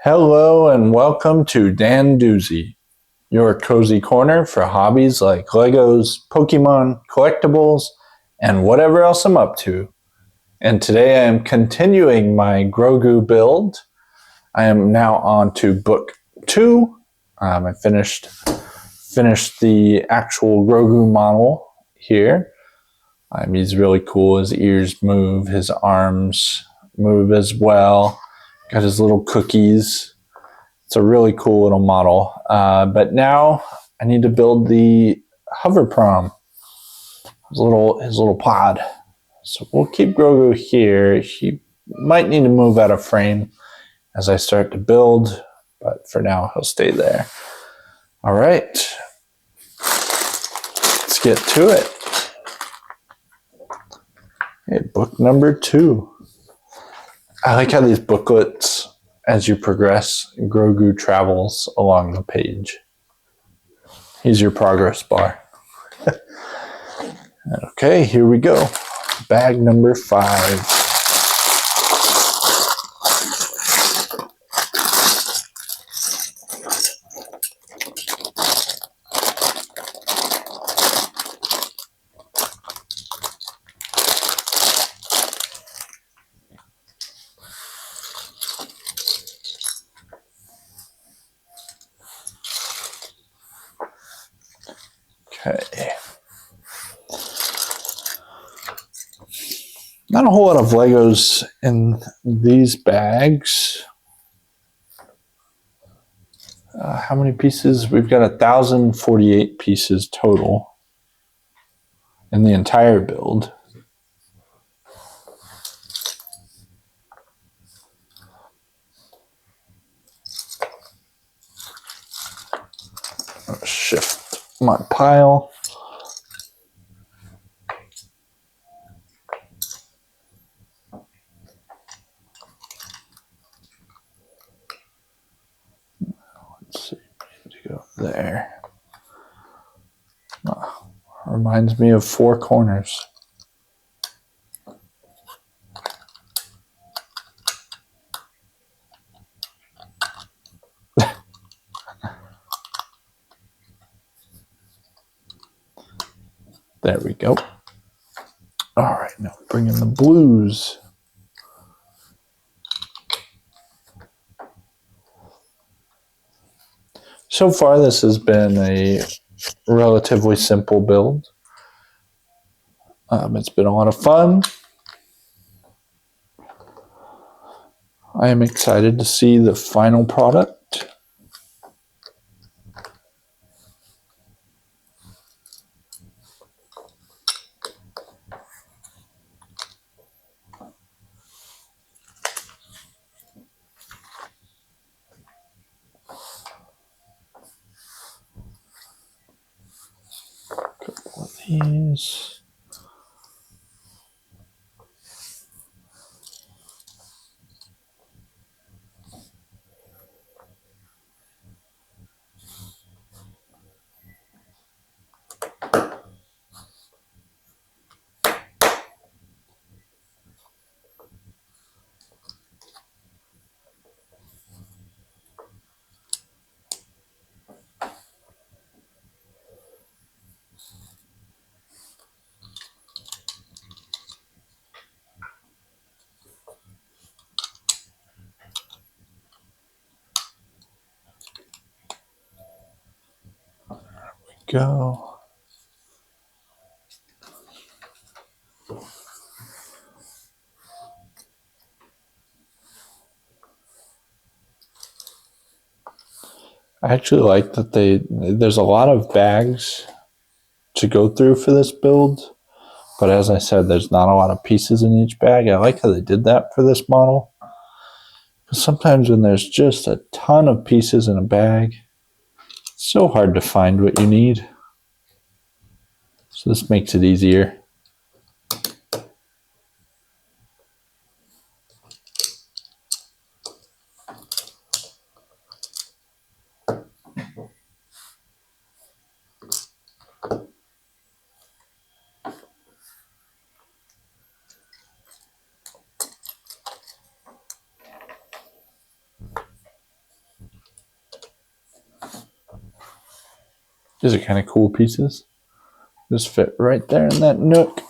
Hello and welcome to Dandoozi, your cozy corner for hobbies like Legos, Pokemon, collectibles, and whatever else I'm up to. And today I am continuing my Grogu build. I am now on to book 2. I finished the actual Grogu model here. He's really cool. His ears move, his arms move as well. Got his little cookies. It's a really cool little model. But now I need to build the Hover Pram, his little pod. So we'll keep Grogu here. He might need to move out of frame as I start to build, but for now he'll stay there. All right, let's get to it. Okay, book number 2. I like how these booklets, as you progress, Grogu travels along the page. Here's your progress bar. Okay, here we go. Bag number 5. Okay. Not a whole lot of Legos in these bags. How many pieces? We've got 1,048 pieces total in the entire build. I'll shift my pile. Let's see, to go there. Oh, reminds me of 4 corners. There we go. All right, now bring in the blues. So far, this has been a relatively simple build. It's been a lot of fun. I am excited to see the final product. Couple of these. Go. I actually like that there's a lot of bags to go through for this build, but as I said, there's not a lot of pieces in each bag. I like how they did that for this model. Because sometimes when there's just a ton of pieces in a bag, it's so hard to find what you need. So this makes it easier. These are kind of cool pieces. Just fit right there in that nook.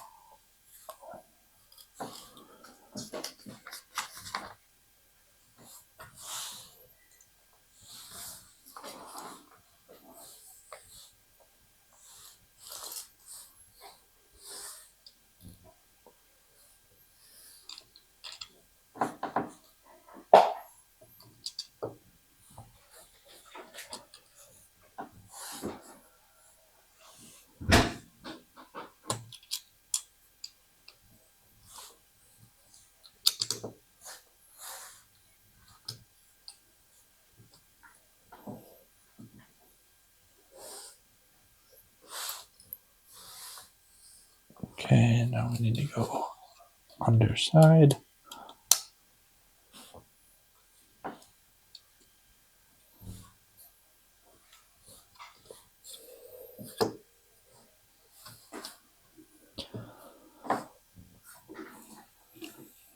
Okay, now we need to go underside.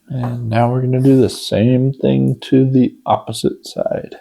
And now we're going to do the same thing to the opposite side.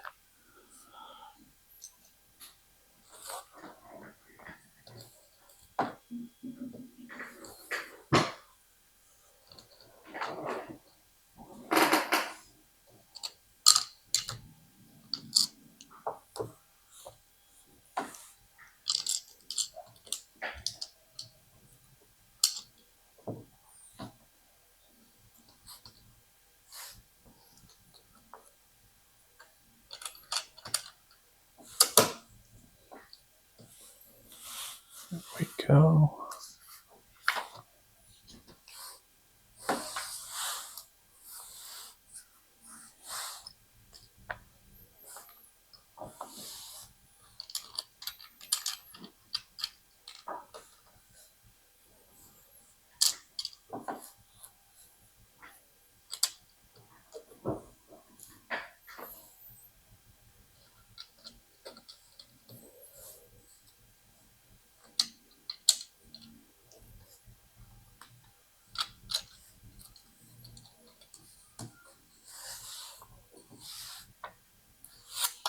There we go.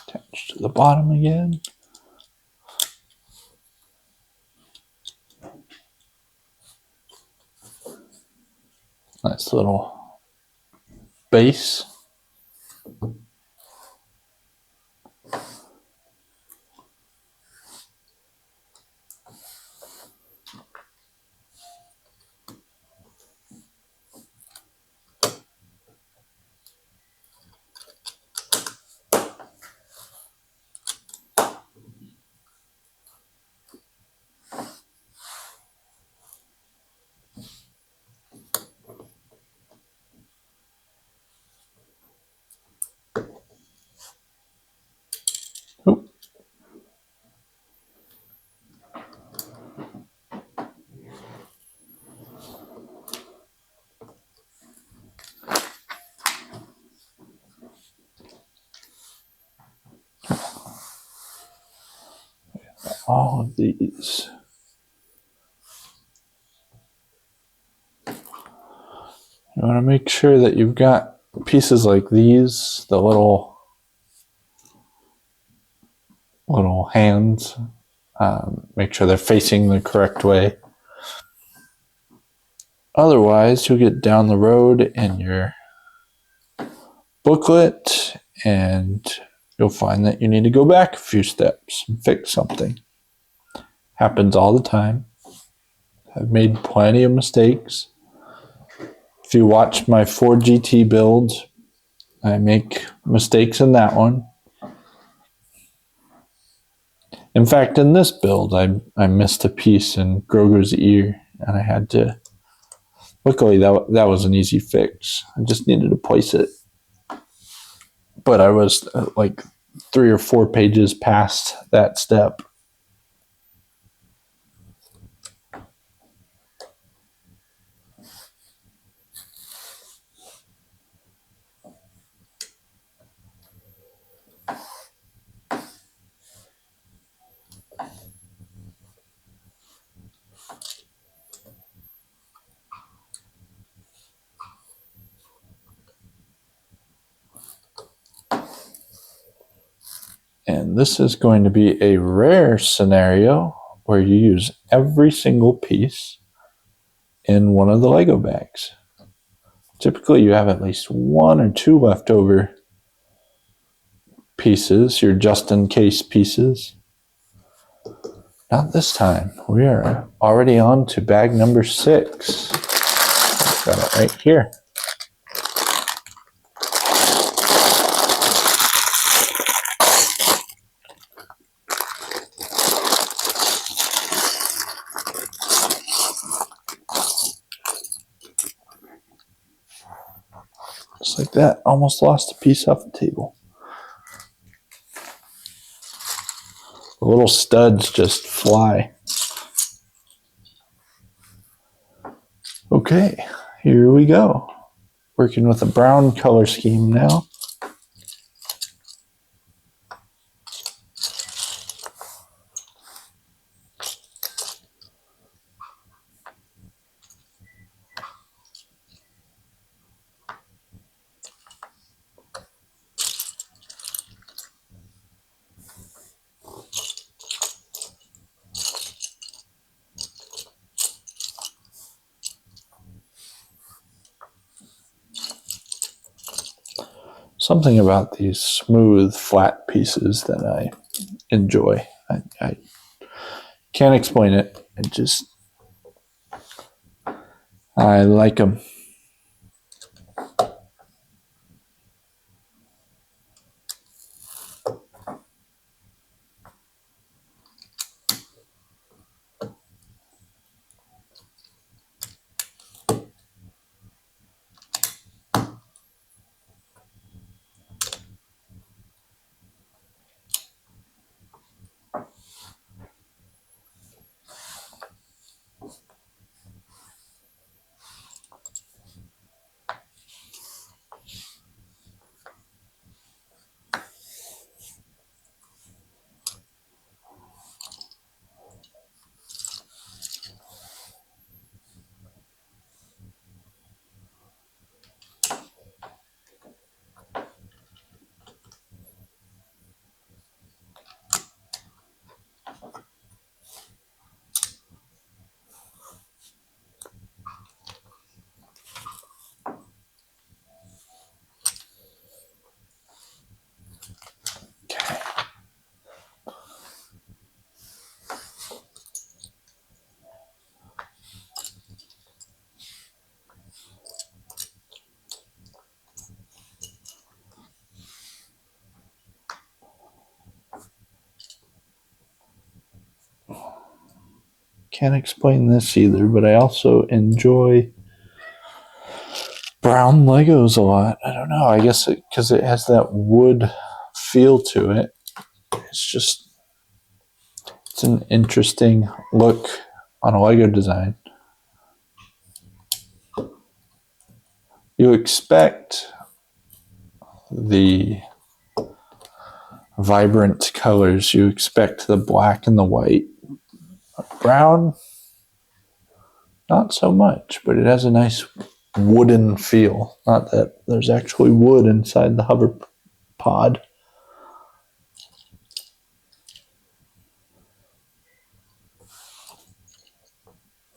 Attach to the bottom again. Nice little base. Oop. All of these. You want to make sure that you've got pieces like these, the little hands. Make sure they're facing the correct way. Otherwise, you'll get down the road in your booklet and you'll find that you need to go back a few steps and fix something. Happens all the time. I've made plenty of mistakes. If you watch my Ford GT build, I make mistakes in that one. In fact, in this build, I missed a piece in Grogu's ear, and I had to. Luckily, that was an easy fix. I just needed to place it. But I was like 3 or 4 pages past that step. And this is going to be a rare scenario where you use every single piece in one of the Lego bags. Typically, you have at least 1 or 2 leftover pieces, your just-in-case pieces. Not this time. We are already on to bag number 6. Got it right here. Just like that. Almost lost a piece off the table. The little studs just fly. Okay, here we go. Working with a brown color scheme now. Something about these smooth, flat pieces that I enjoy. I can't explain it. I like them. Can't explain this either, but I also enjoy brown Legos a lot. I don't know. I guess because it has that wood feel to it. It's an interesting look on a Lego design. You expect the vibrant colors. You expect the black and the white. Brown, not so much, but it has a nice wooden feel. Not that there's actually wood inside the hover pod.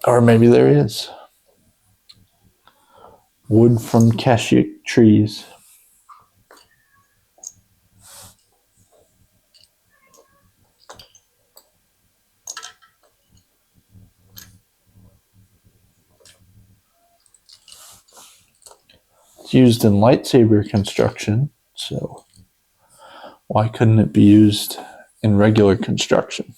Or maybe there is. Wood from cashew trees. It's used in lightsaber construction, so why couldn't it be used in regular construction?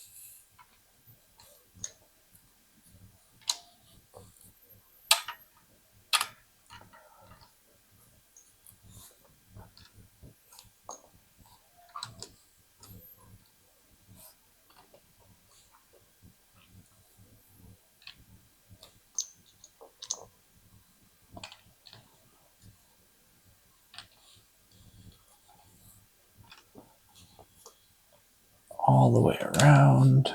All the way around.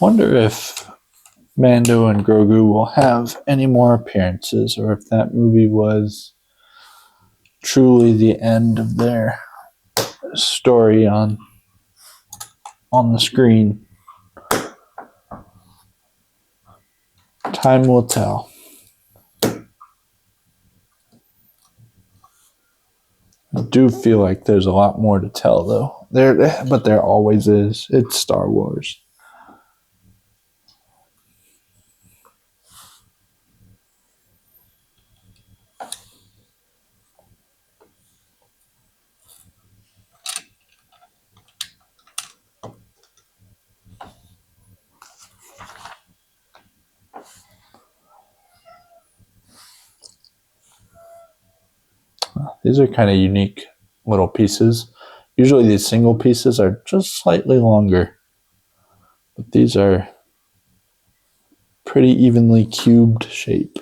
Wonder if Mando and Grogu will have any more appearances, or if that movie was truly the end of their story on the screen. Time will tell. I do feel like there's a lot more to tell, though. But there always is. It's Star Wars. These are kind of unique little pieces. Usually these single pieces are just slightly longer, but these are pretty evenly cubed shape.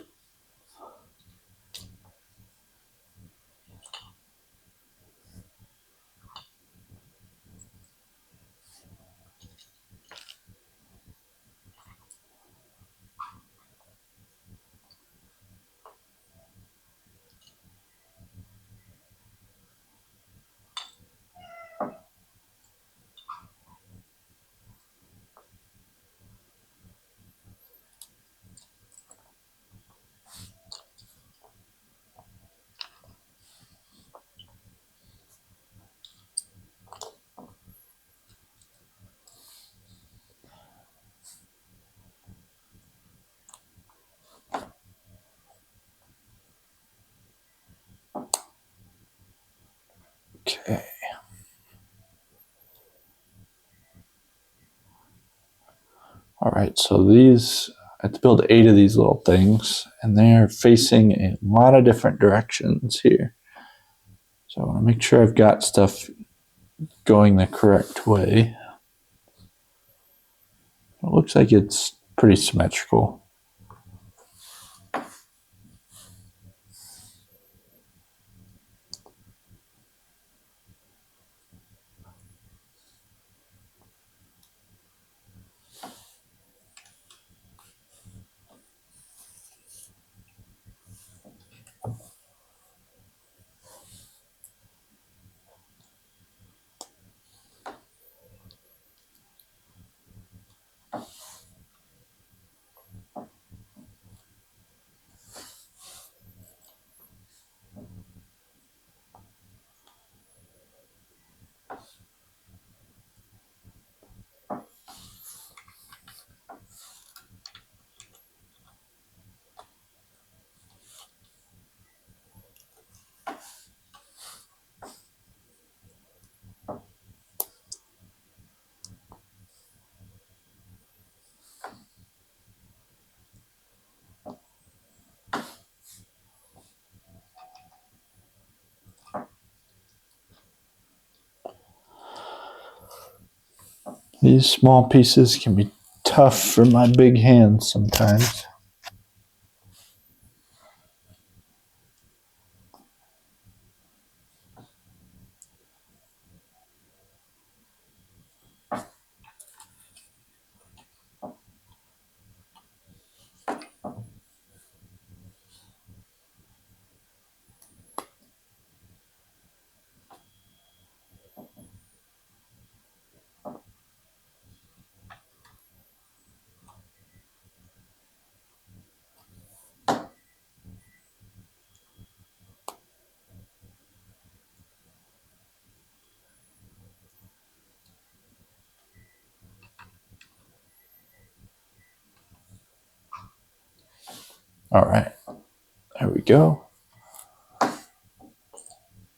Okay. All right, so these, I had to build 8 of these little things, and they're facing a lot of different directions here. So I want to make sure I've got stuff going the correct way. It looks like it's pretty symmetrical. These small pieces can be tough for my big hands sometimes. All right, there we go.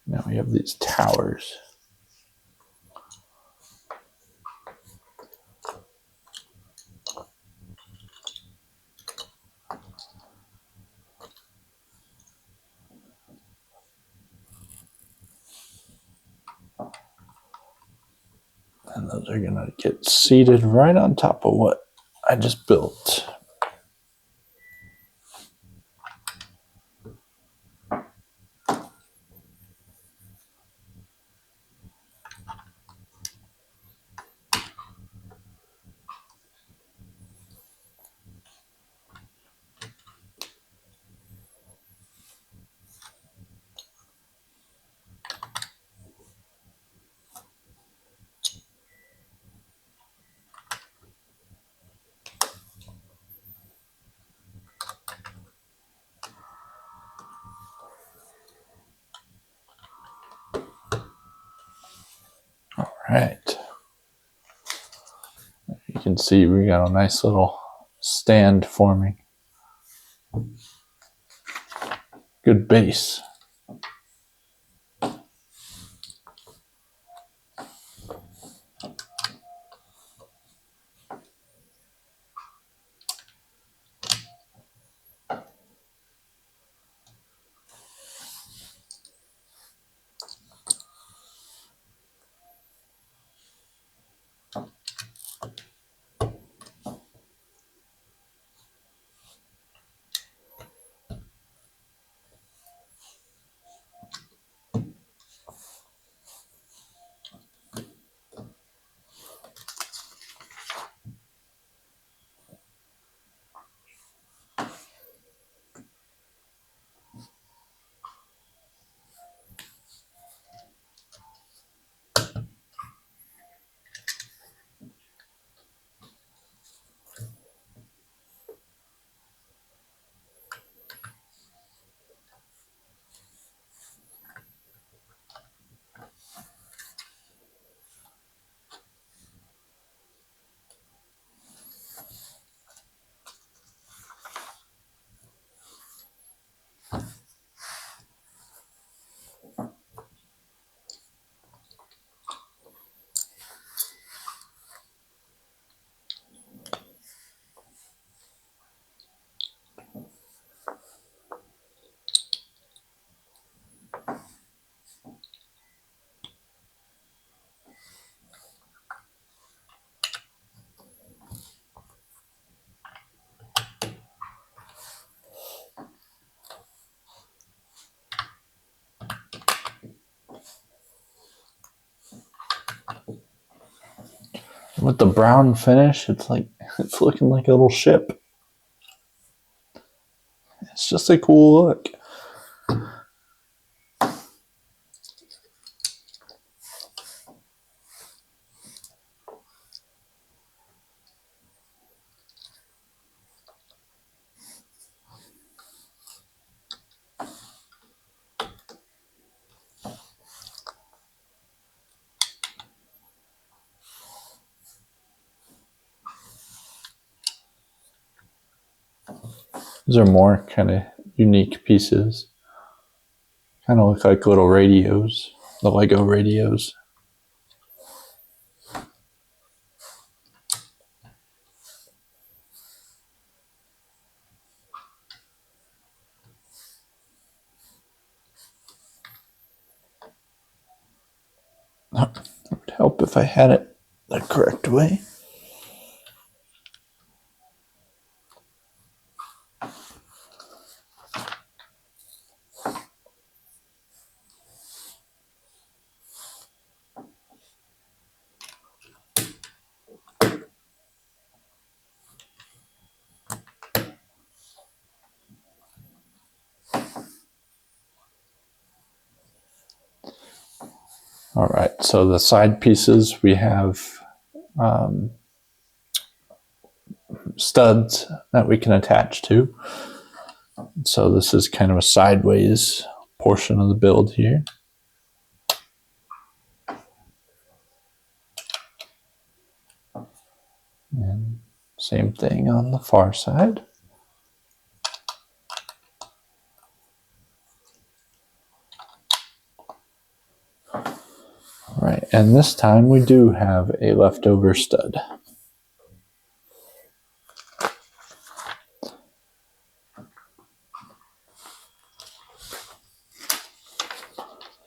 Now we have these towers. And those are going to get seated right on top of what I just built. right. You can see we got a nice little stand forming. Good base. With the brown finish, it's looking like a little ship. It's just a cool look. These are more kind of unique pieces. Kind of look like little radios, the Lego radios. It would help if I had it the correct way. All right, so the side pieces, we have studs that we can attach to. So this is kind of a sideways portion of the build here. And same thing on the far side. Right, and this time we do have a leftover stud.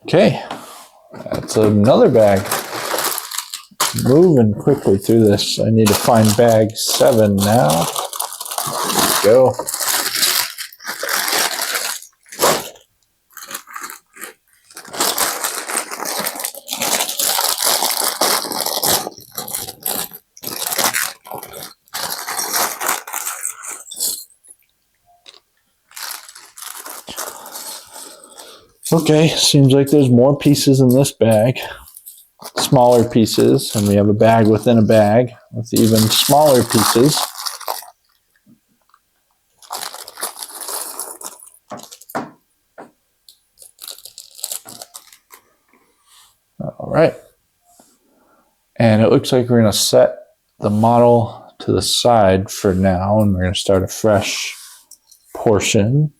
Okay, that's another bag. Moving quickly through this. I need to find bag 7 now. Let's go. Okay, seems like there's more pieces in this bag. Smaller pieces, and we have a bag within a bag with even smaller pieces. All right. And it looks like we're going to set the model to the side for now, and we're going to start a fresh portion.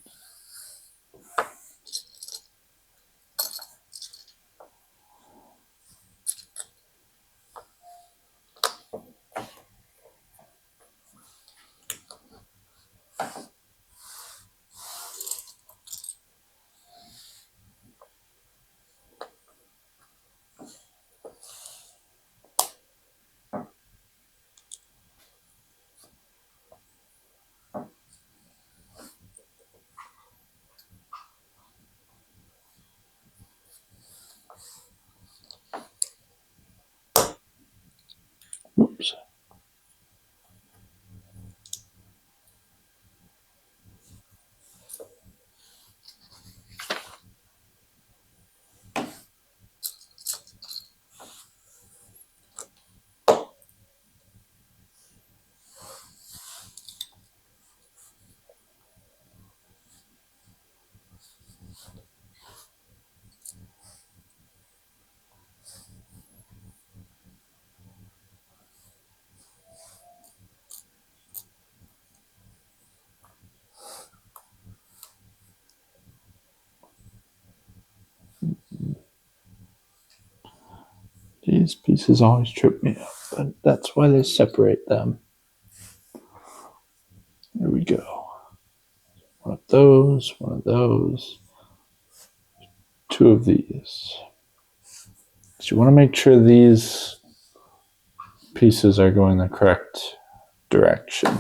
Oops. These pieces always trip me up, but that's why they separate them. There we go. One of those, one of those, two of these. So you want to make sure these pieces are going the correct direction.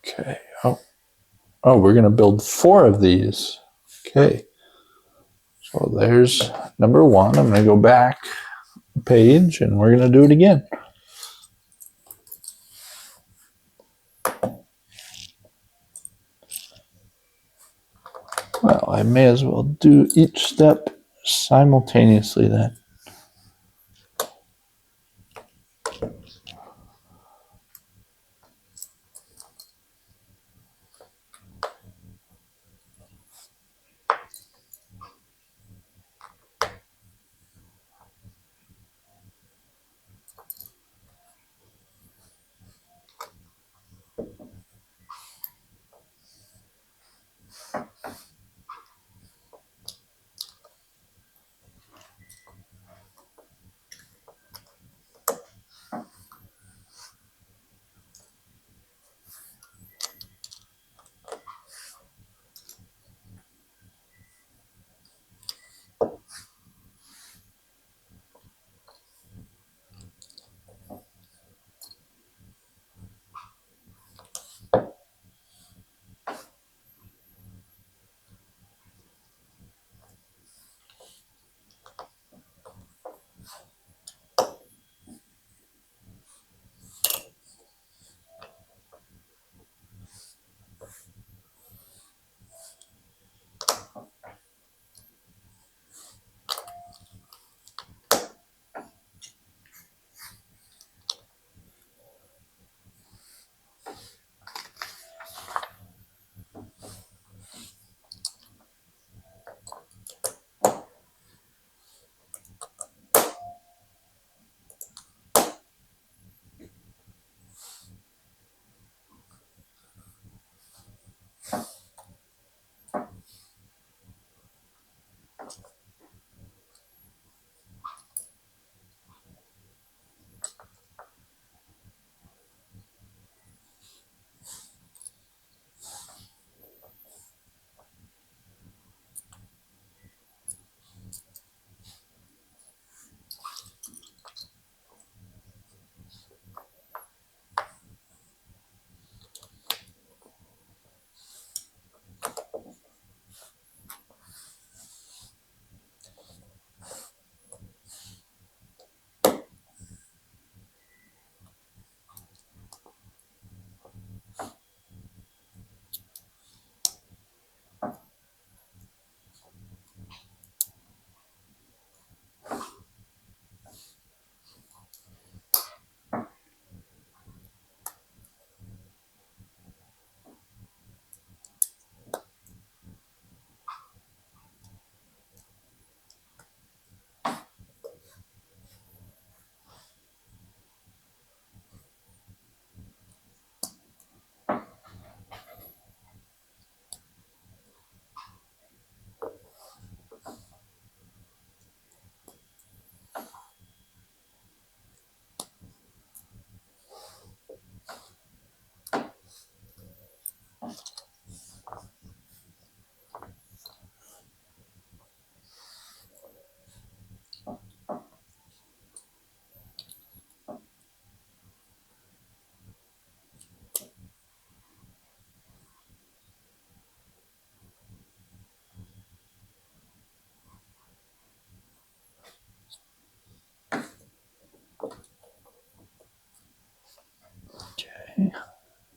Okay. Oh, we're going to build 4 of these. Okay. So there's number 1. I'm going to go back a page and we're going to do it again. Well, I may as well do each step simultaneously then.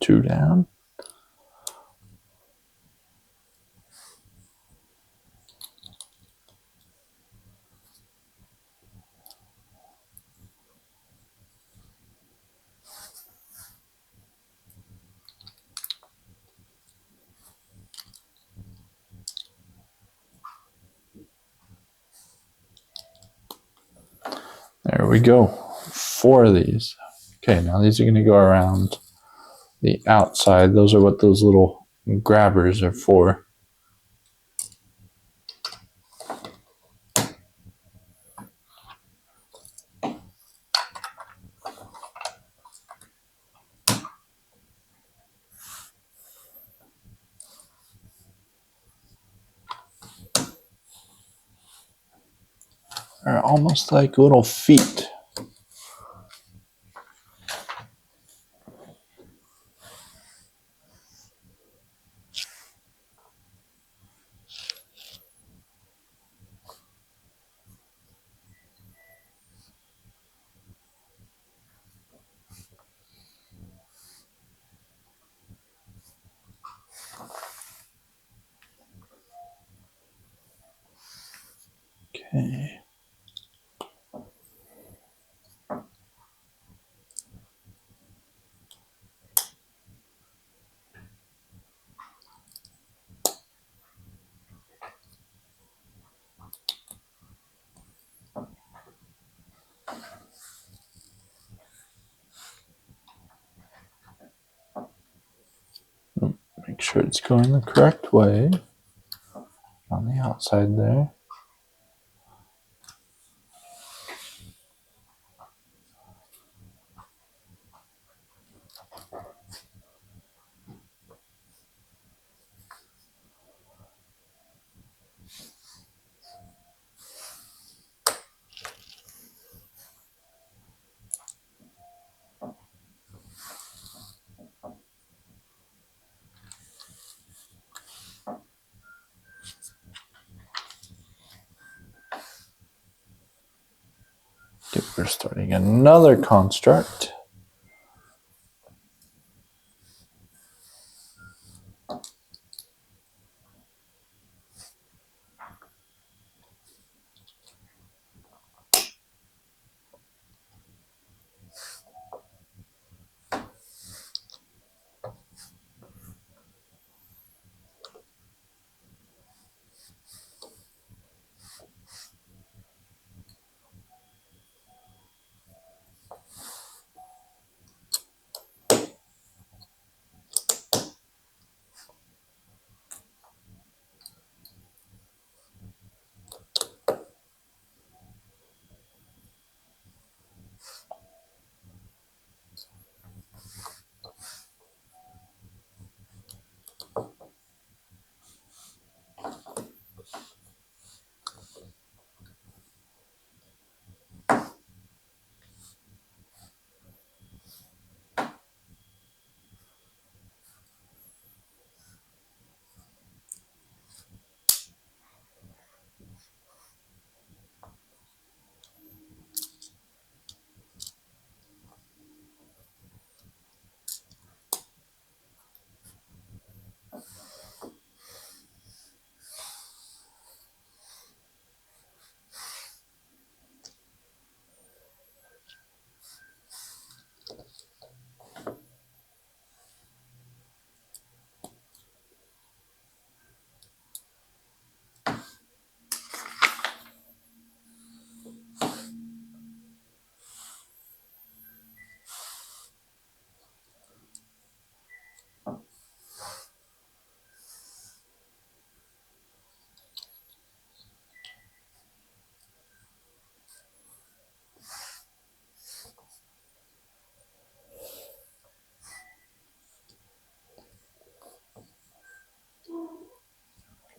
2 down. There we go. 4 of these. Okay, now these are going to go around the outside. Those are what those little grabbers are for. They're almost like little feet. Okay. Make sure it's going the correct way on the outside there. Okay, we're starting another construct.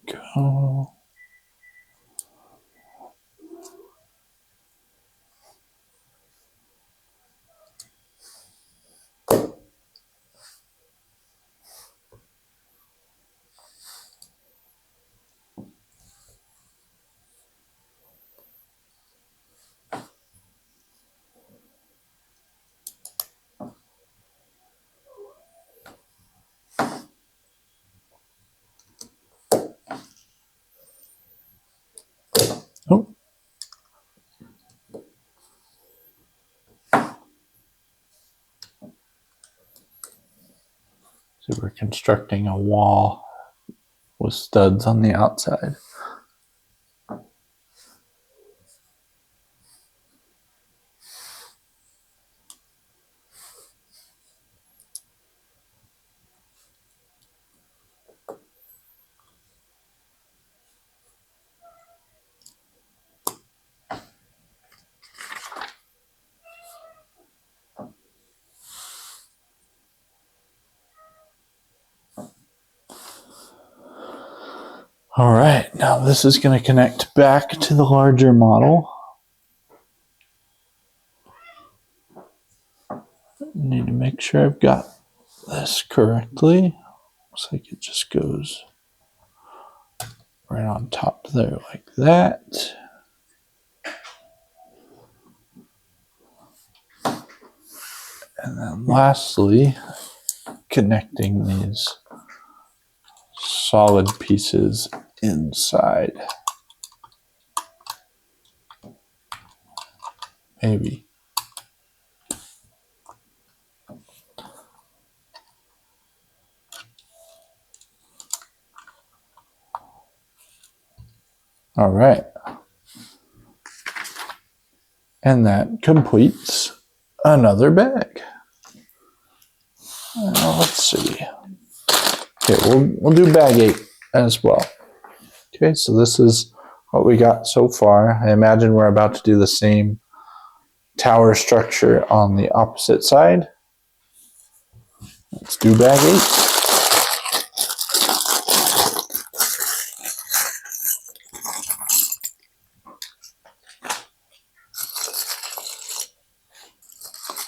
Go. Oh. So we're constructing a wall with studs on the outside. All right, now this is going to connect back to the larger model. Need to make sure I've got this correctly. Looks like it just goes right on top there like that. And then lastly, connecting these solid pieces inside. Maybe. All right. And that completes another bag. Let's see. Okay, we'll do bag 8 as well. Okay, so this is what we got so far. I imagine we're about to do the same tower structure on the opposite side. Let's do bag 8.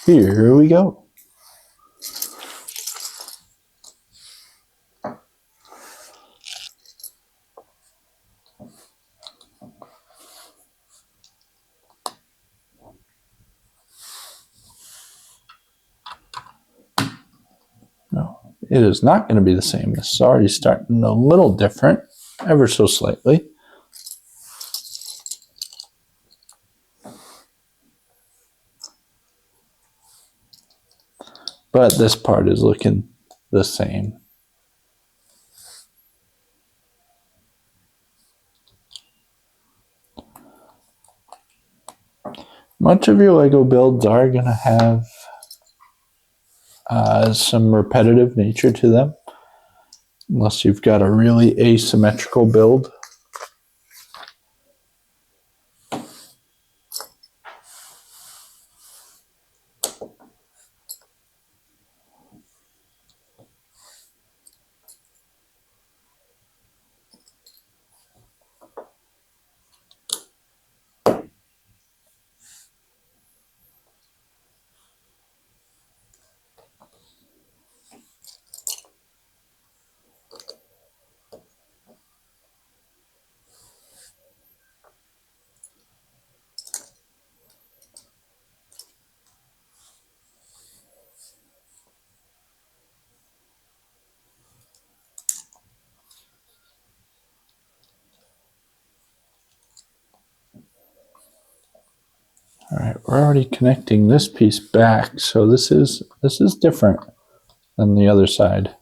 Here we go. No, it is not going to be the same. This is already starting a little different, ever so slightly. But this part is looking the same. Much of your Lego builds are going to have some repetitive nature to them, unless you've got a really asymmetrical build. All right, we're already connecting this piece back, so this is different than the other side.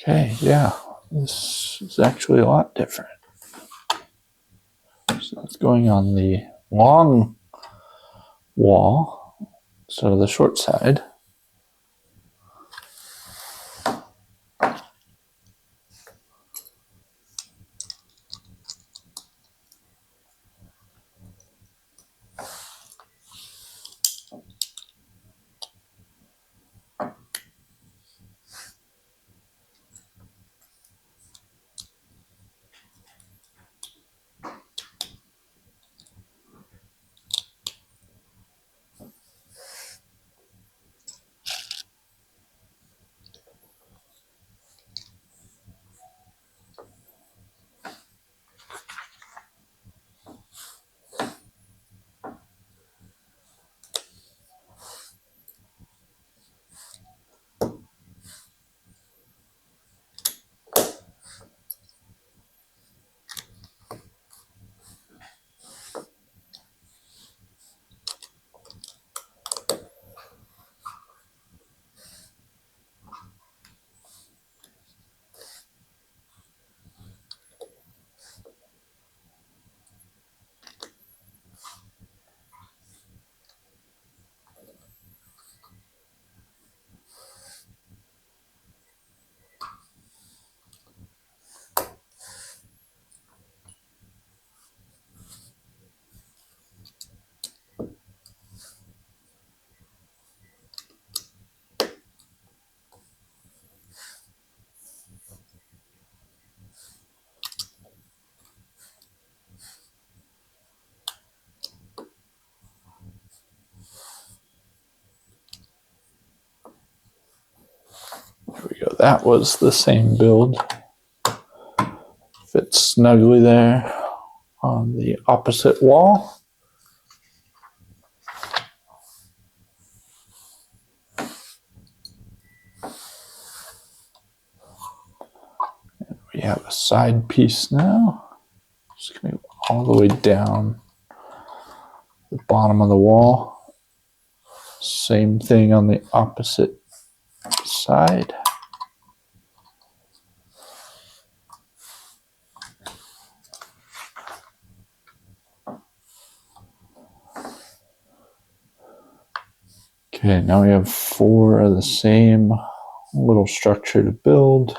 Okay, yeah, this is actually a lot different. So it's going on the long wall instead of the short side. There we go. That was the same build. Fits snugly there on the opposite wall. We have a side piece now. Just going to go all the way down the bottom of the wall. Same thing on the opposite side. Okay, now we have 4 of the same little structure to build.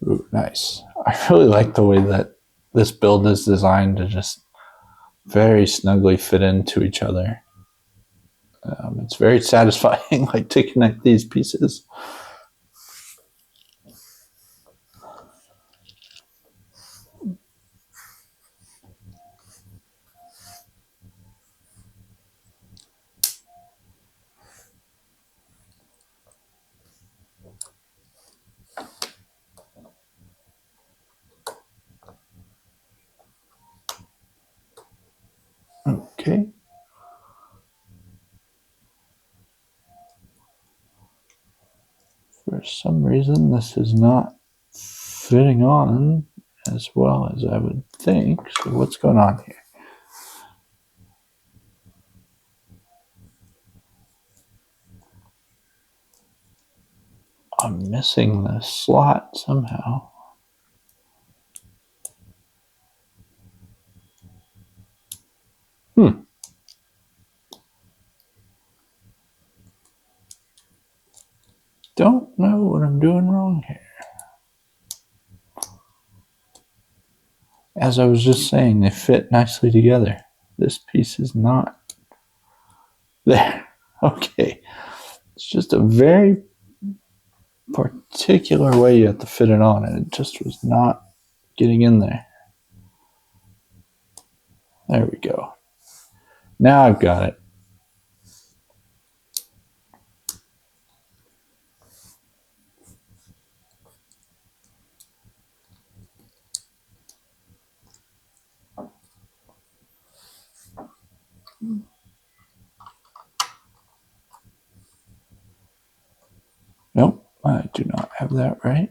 Ooh, nice. I really like the way that this build is designed to just very snugly fit into each other. It's very satisfying, like to connect these pieces. Okay. For some reason, this is not fitting on as well as I would think. So what's going on here? I'm missing the slot somehow. Don't know what I'm doing wrong here. As I was just saying, they fit nicely together. This piece is not there. Okay. It's just a very particular way you have to fit it on, and it just was not getting in there. There we go. Now I've got it. do not have that right.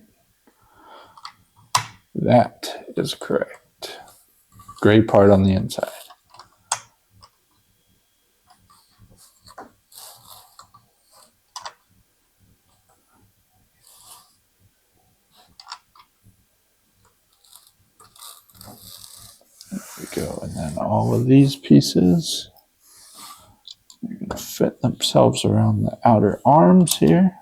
That is correct. Gray part on the inside. There we go. And then all of these pieces, they're going to fit themselves around the outer arms here.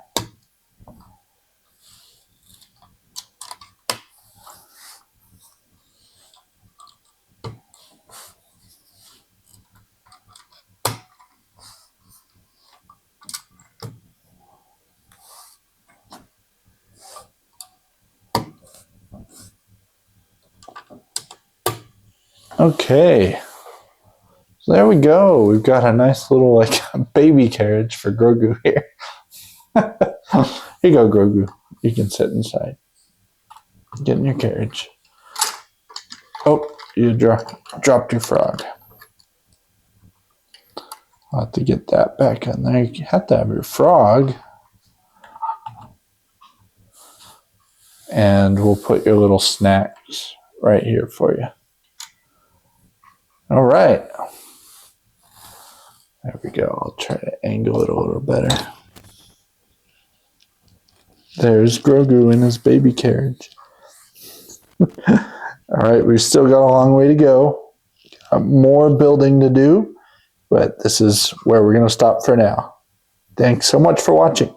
Okay, so there we go. We've got a nice little like baby carriage for Grogu here. Here you go, Grogu. You can sit inside. Get in your carriage. Oh, you dropped your frog. I'll have to get that back in there. You have to have your frog. And we'll put your little snacks right here for you. All right. There we go. I'll try to angle it a little better. There's Grogu in his baby carriage. All right, we've still got a long way to go. More building to do, but this is where we're going to stop for now. Thanks so much for watching.